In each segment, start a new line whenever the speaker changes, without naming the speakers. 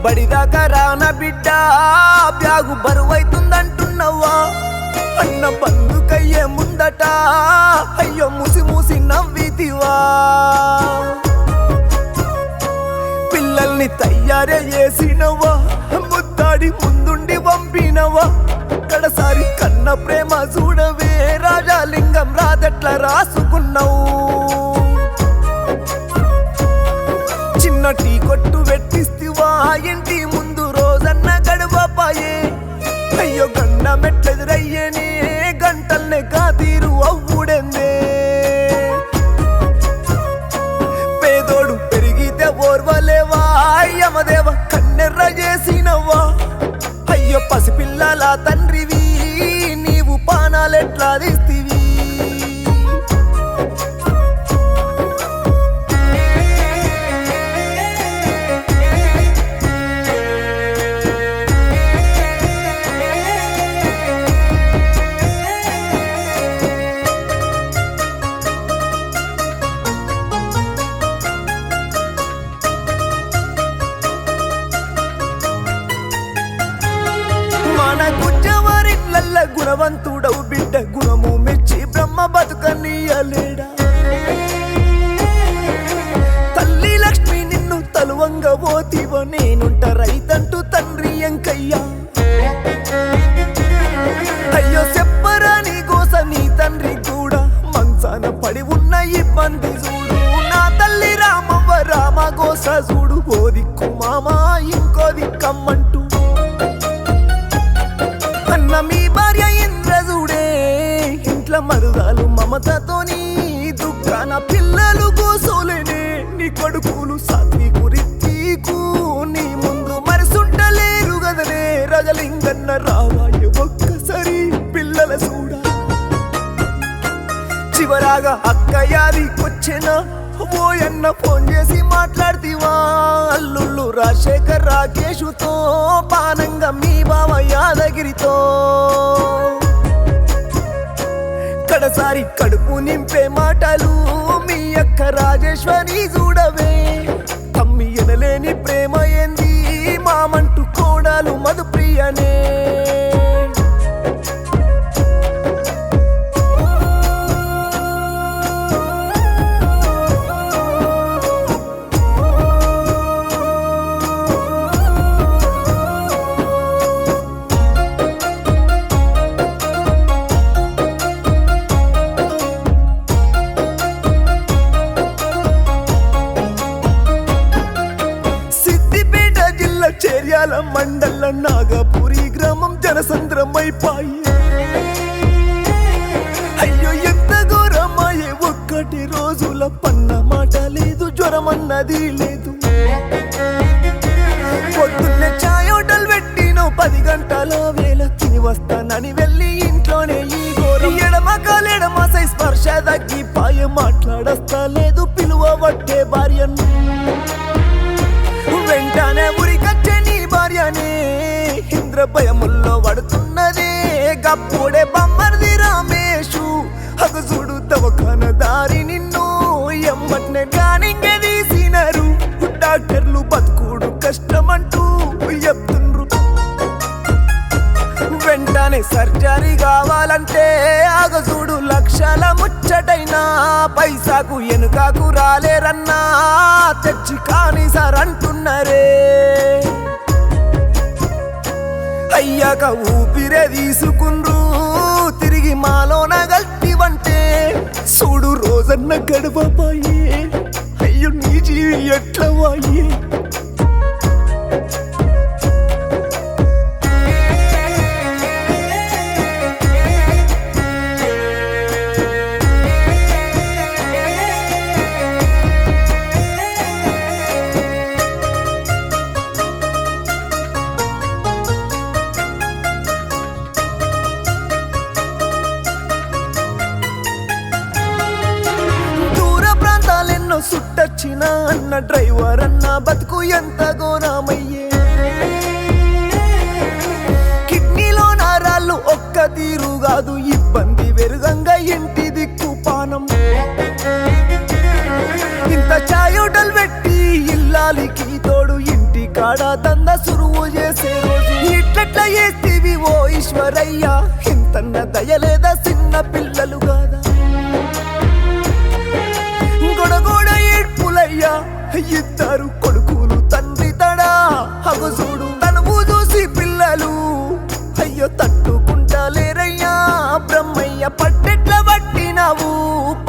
బడిదాకా రాన బిడ్డ బ్యాగు బరువైతుందంటున్నవా అన్న బందుకయ్యే ముందట అయ్యో మూసి మూసి నవ్వితివా పిల్లల్ని తయారే చేసినవా ముద్దాడి ముందుండి పంపినవా కడసారి కన్న ప్రేమ చూడవే రాజాలింగం రాదట్ల రాసుకున్నావు చిన్న టీ కొట్టు పెట్టిస్తివా ఇంటి ముందు రోజన్న గడవపాయే అయ్యో గండ మెట్లెదురయ్యేనే గంటల్నే కాతీరు అవ్వుడెందే పేదోడు పెరిగితే ఓర్వలేవా యమదేవ కన్నెర్ర చేసినవా అయ్యో పసిపిల్లల తండ్రివి నీవు పానాలెట్లా తీస్తివి గుణవంతుడవు బిడ్డ గుణము మెచ్చి బ్రహ్మ బతుకనీయలేడా తల్లి లక్ష్మి నిన్ను తలువంగ పోతివో నేనుంట రైతంటూ తండ్రి ఎంకయ్యా అయ్యో చెప్పరాని గోస నీ తండ్రి కూడా మంచాన పడి ఉన్న ఇబ్బంది చూడు నా తల్లి రామవ్వ రామ గోస చూడు ఓ దిక్కు మామ ఇంకో దిక్కమ్మంటూ అన్న మీ భార్య ఇంద్రజుడే ఇంట్ల మరుదాలు మమతతోని దుఃఖాన పిల్లలు గోసోలేనే నీ కొడుకులు సాత్వికు రిత్తికు నీ ముందు మరిసుంటలేరు గదనే రజలింగన్న రావాయ ఒక్కసారి పిల్లల చూడా చివరాగా అక్కయాదికొచ్చెనా ఓయన్న ఫోన్ చేసి మాట్లాడితివా అల్లుళ్ళు రాజశేఖర్ రాకేషుతో పానంగా మీ బావ యాదగిరితో కడసారి కడుపు నింపే మాటలు మీ అక్క రాజేశ్వరి చూడవే తమ్మి ఎనలేని ప్రేమ ఏంది మామంటూ కోడాలు మధుప్రియనే చేర్యాల మండల నాగపురి గ్రామం జనసంద్రమైపాయి అయ్యో ఎంత ఘోరమాయే ఒక్కటి రోజుల పన్న మాట లేదు జ్వరమన్నది లేదు పొద్దున్నే చాయ్ హోటల్ పెట్టినో 10 గంటల వేళ తిని వస్తానని వెళ్ళి ఇంట్లోనే ఈ ఘోరం ఎడమ సై స్పర్శ తగ్గిపాయ మాట్లాడస్తా లేదు పిలువబట్టే భార్యను వెంటనే ఉరికొచ్చే నీ భార్యనే ఇంద్ర భయముల్లో పడుతున్నదే గప్పుడే బమ్మర్ది రామేషు హగసుడు దవఖాన దారి నిన్ను ఎమ్మట్నే గానింగే తీసినారు డాక్టర్లు బతుకుడు కష్టమంటూ చెప్తుండ్రు వెంటనే సర్జరీ కావాలంటే అగసుడు లక్షల ముచ్చటైనా పైసాకు ఎనుకాకు రాలేరన్నా తెచ్చి కాని సార్ అంటున్నారే అయ్యాక ఊపిరే తీసుకుండ్రు తిరిగి మాలోన గల్తివంటే చూడు రోజన్న గడవపాయే అయ్యో నీ జీవి ఎట్లా వాయే సుట్టొచ్చిన అన్న డ్రైవర్ అన్న బతుకు ఎంత ఘోరమయ్యే కిడ్నీలో నారాళ్ళు ఒక్క తీరు కాదు ఇబ్బంది వెరుగంగా ఇంటి దిక్కు పానం ఇంత చాయ్ హోటల్ పెట్టి ఇల్లాలికి తోడు ఇంటి కాడ దంద సురువు చేసే రోజు ఇట్లట్ల చేస్తీవి ఓ ఈశ్వరయ్యా ఇంతన్న దయలేదా చిన్న పిల్లలు కాదా గొడగొడ ఏడ్పులయ్యా ఇద్దరు కొడుకులు తండ్రి తడా హగుసూడు తనువు చూసి పిల్లలు అయ్యో తట్టుకుంటలేరయ్యా బ్రహ్మయ్య పట్టెట్ల పట్టినావు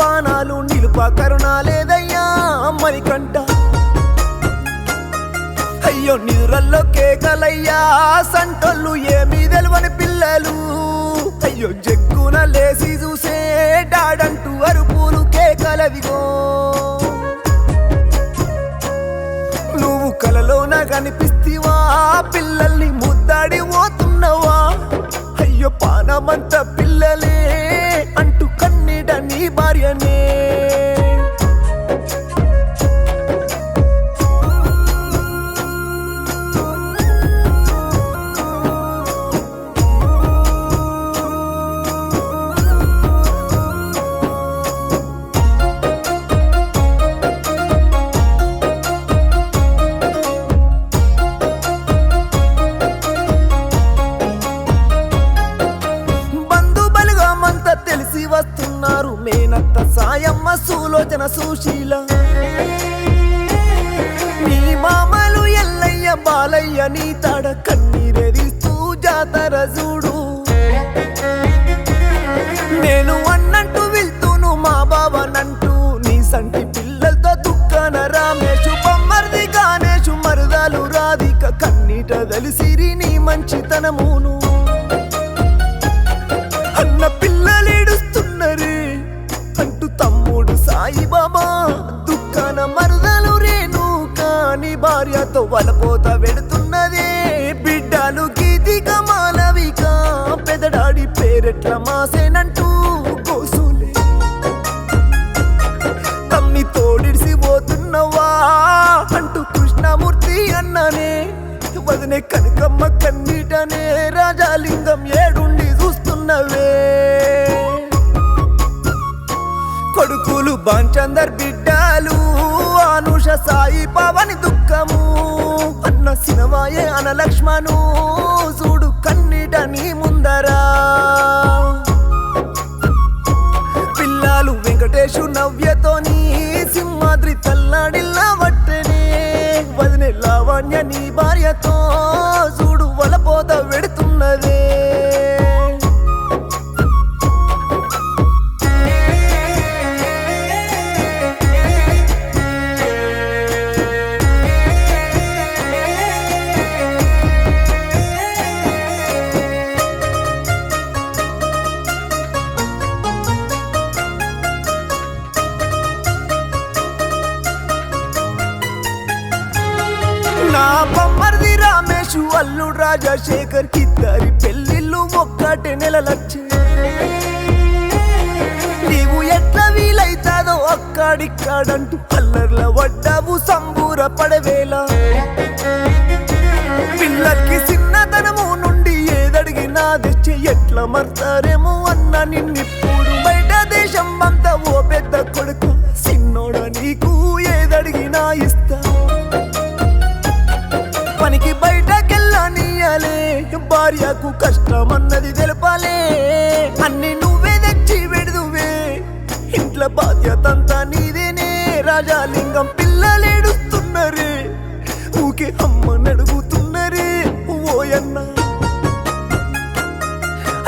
పానాలు నిలుప కరుణ లేదయ్యా మరికంట అయ్యో నిద్రల్లో కేకలయ్యా సంటోళ్ళు ఏమీ తెలవని పిల్లలు అయ్యో జగ్గున లేసి చూసే డాడంటూ అరుపులు కేకలవిగో నువ్వు కలలోన కనిపిస్తీవా పిల్లల్ని ముద్దాడి పోతున్నవా అయ్యో పానమంత పిల్లలే అంటూ కన్నీట నీ భార్యనే తెలిసి వస్తున్నారు మేనత్త సాయమ్మ సులోచన సుశీల నీ మామలు ఎల్లయ్య బాలయ్య నీ తాడ కన్నీరెదిస్తూ జాతర చూడు నేను అన్నట్టు వెళ్తూను మా బావనంటూ నీ సంటి పిల్లలతో దుఃఖన రామేషు బొమ్మర్ది గానేషు మరుదాలు రాధిక కన్నీట తెలిసిరి నీ మంచితనమును అన్న పిల్లలేడుస్తున్నరే అంటూ తమ్ముడు సాయిబాబా దుఃఖాన మరదలు రేణు కాని భార్యతో వలపోత వెడుతున్నదే బిడ్డలు గీతిక మాలవిక పెదడాడి పేరెట్ల మాసేనంటూ కోసులే తమ్మి తోడిడిసి పోతున్నవా అంటూ కృష్ణమూర్తి అన్ననే వదినే కనకమ్మ కన్నీటనే రాజాలింగం ఏడుండి చూస్తున్నవే కొడుకులు బాంచందర్ బిడ్డలు అనుష సాయి పవని దుఃఖము అన్న సినవాయే అన లక్ష్మణు చూడు కన్నీట నీ ముందరా పిల్లలు వెంకటేశు నవ్యతోని సింహాద్రి తల్లాడిల్లా వట్టెనే వదినే లావణ్య నీ భార్యతో చూడు వలపోత వెడుతున్నదే నా బొమ్మర్ది రామేషు అల్లుడు రాజశేఖర్ కిద్దరి పెళ్ళిళ్ళు ఒక్కటే నెలలొచ్చే నీవు ఎట్లా వీలైతాదో అక్కడిక్కడంటూ అల్లర్ల వడ్డావు సంబూర పడవేళ పిల్లలకి చిన్నతనము నుండి ఏదడిగినా తెచ్చి ఎట్లా మర్తారేమో అన్న నిన్నిప్పుడు బయట దేశం అంతా ఓ పెద్ద కొడుకు చిన్నోడ నీకు ఏదడిగినా ఇస్తా పనికి బయటకెళ్ళనీయాలే భార్యకు కష్టం అన్నది తెలపాలే అన్ని నువ్వే తెచ్చి వెడుదువే ఇంట్లో బాధ్యతంతా నీదేనే రాజాలింగం పిల్లలేడుస్తున్నరే ఊకే అమ్మని అడుగుతున్నరే ఓయన్న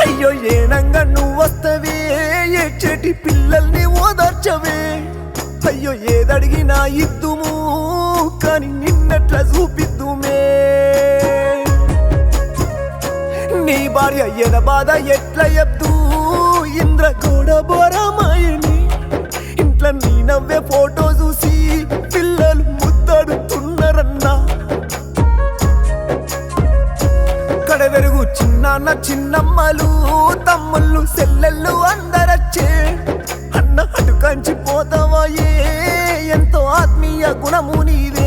అయ్యో ఏనంగా నువ్వొస్తవే ఏడ్చేటి పిల్లల్ని ఓదార్చవే అయ్యో ఏదడిగినా ఇద్దుము కానీ నిన్నట్ల చూపిద్దుమే నీ భార్య ఎద బాధ ఎట్ల ఎద్దు ఇంద్రగోడ బోరమాయని ఇంట్లో నీ నవ్వే ఫోటో చూసి పిల్లలు ముద్దాడుతున్నారన్నా కడవెరుగు చిన్నాన్న చిన్నమ్మలు తమ్ముళ్ళు సెల్లెళ్ళు అందరచ్చే అన్న అటు కంచి పోతావా ఎంతో ఆత్మీయ గుణము నీదే